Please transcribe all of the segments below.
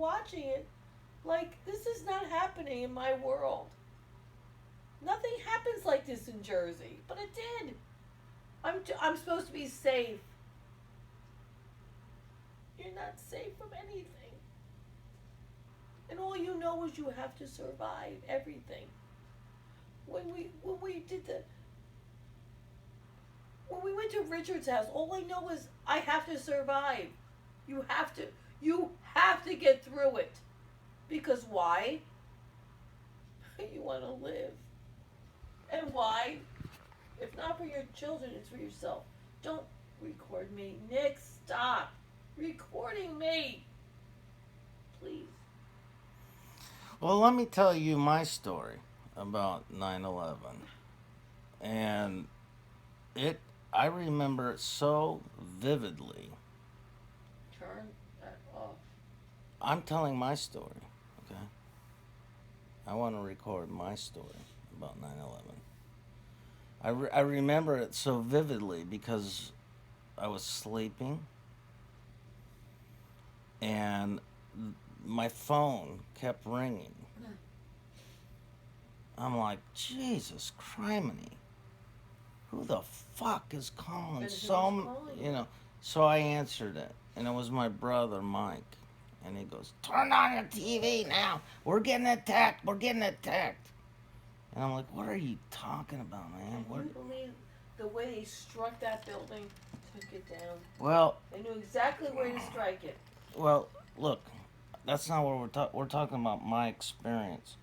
watching it like, this is not happening in my world. Nothing happens like this in Jersey, but it did. I'm supposed to be safe. You're not safe from anything. And all you know is you have to survive everything. When we did the when we went to Richard's house, all I know is I have to survive. You have to you have to get through it. Because why? You want to live. And why? If not for your children, it's for yourself. Don't record me. Nick, stop recording me. Please. Well, let me tell you my story about 9/11, and it I remember it so vividly. Turn that off. I'm telling my story, okay? I want to record my story about 9/11. I remember it so vividly because I was sleeping and my phone kept ringing. I'm like, Jesus criminy, who the fuck is calling? And who's calling you? So I answered it, and it was my brother Mike, and he goes, "Turn on your TV now. We're getting attacked. We're getting attacked." And I'm like, "What are you talking about, man?" Can you believe the way they struck that building, took it down? Well, They knew exactly where to strike it. well, look, that's not what we're talking. We're talking about my experience.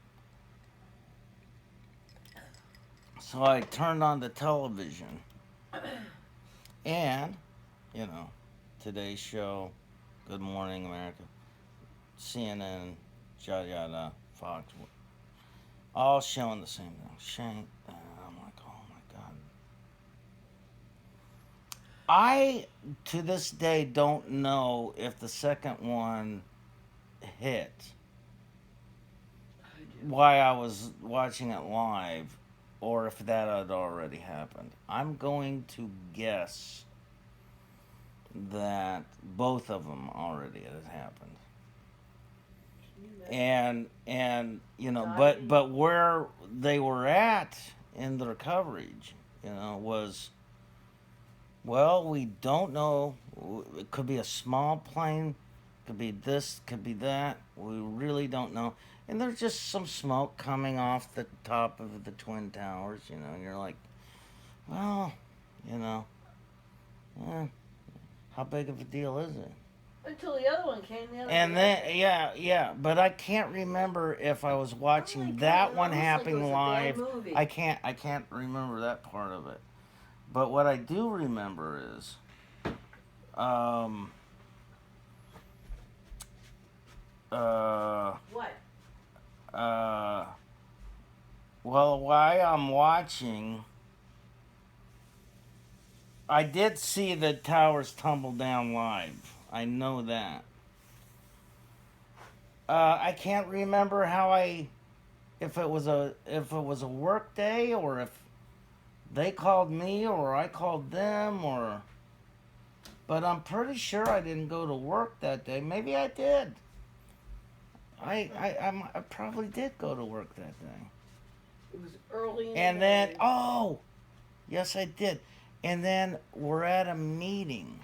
So I turned on the television, and you know, Today's Show, Good Morning America, CNN, yada yada, Fox, all showing the same thing. Shane, I'm like, oh my god. I to this day don't know if the second one hit. Why I was watching it live, or if that had already happened. I'm going to guess that both of them already had happened. And but where they were at in their coverage, was, well, we don't know. It could be a small plane, could be this, could be that. We really don't know. And there's just some smoke coming off the top of the Twin Towers, and you're like, well, you know, eh, how big of a deal is it? Until the other one came the other And day. then, yeah, but I can't remember if I was watching that one happening live. I can't remember that part of it. But what I do remember is, um, What? uh, well, while I'm watching, I did see the towers tumble down live. I know that. I can't remember if it was a work day, or if they called me or I called them, but I'm pretty sure I didn't go to work that day. Maybe I did. I probably did go to work that day. It was early in the And then, morning. oh, yes, I did. And then we're at a meeting,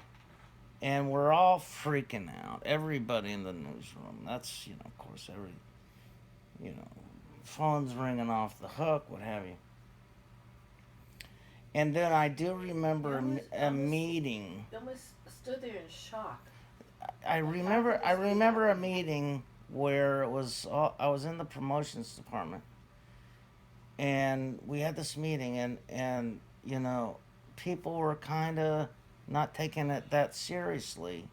and we're all freaking out. Everybody in the newsroom. That's, of course, you know, phones ringing off the hook, what have you. And then I do remember a meeting. They almost stood there in shock. I remember a meeting where I was in the promotions department, and we had this meeting, and people were kind of not taking it that seriously.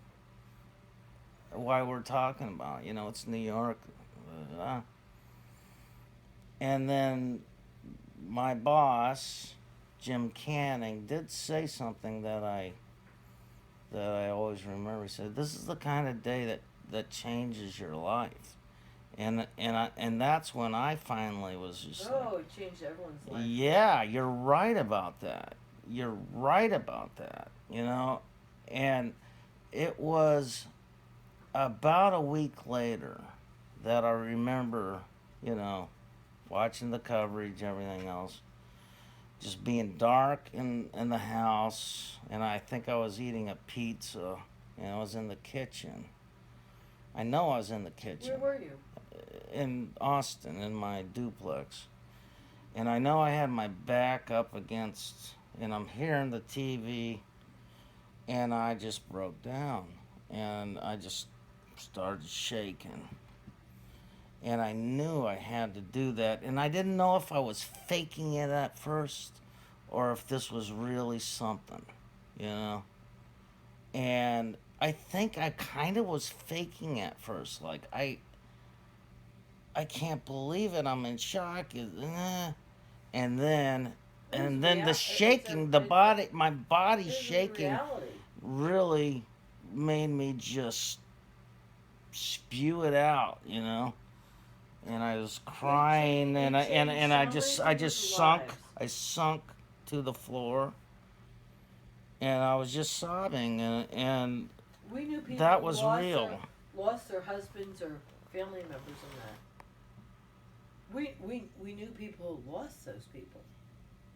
Why we're talking about, it's New York, and then my boss, Jim Canning, did say something that I always remember. He said, "This is the kind of day that changes your life," and that's when I finally was just like, Oh, it changed everyone's life. "Yeah, you're right about that. You're right about that." And it was about a week later that I remember, you know, watching the coverage, everything else, just being dark in the house, and I think I was eating a pizza, and I was in the kitchen. I know I was in the kitchen. Where were you? In Austin, in my duplex. And I know I had my back up against, and I'm hearing the TV, and I just broke down. And I just started shaking. And I knew I had to do that. And I didn't know if I was faking it at first or if this was really something, you know? And I think I kind of was faking at first. Like, I can't believe it. I'm in shock. And then the shaking, my body shaking Reality. really made me just spew it out, you know. And I was crying, and I just sunk to the floor, and I was just sobbing, and We knew people that was lost real. lost their husbands or family members in that. We knew people who lost those people.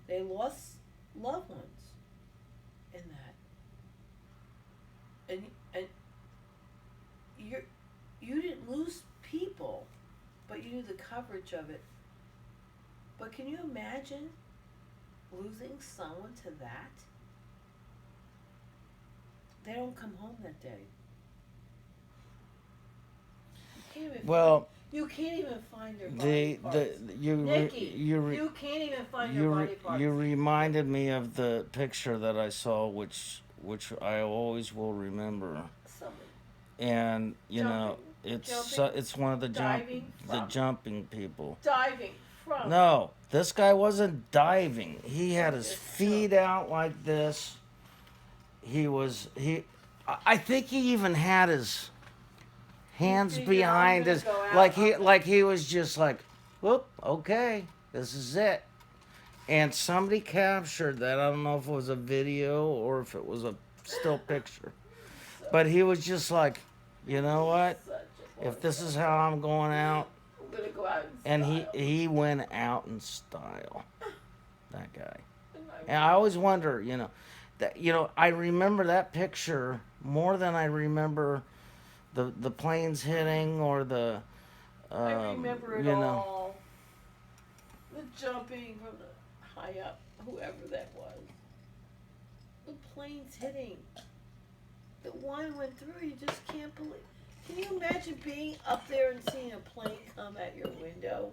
They lost loved ones in that. And you didn't lose people, but you knew the coverage of it. But can you imagine losing someone to that? They don't come home that day. You can't even find their body parts. Nikki, you can't even find their body parts. You reminded me of the picture that I saw, which I always will remember. Somebody. And it's one of the jumping people. Diving from. No, this guy wasn't diving. He had his feet out like this. I think he even had his hands behind his, like he was just like, whoop, okay, this is it. And somebody captured that. I don't know if it was a video or if it was a still picture. But he was just like, you know what? If this is how I'm going out, I'm gonna go out and he went out in style. That guy. And I always wonder, I remember that picture more than I remember the planes hitting or the. I remember it all. The jumping from the high up, whoever that was. The planes hitting. The one went through. You just can't believe. Can you imagine being up there and seeing a plane come at your window?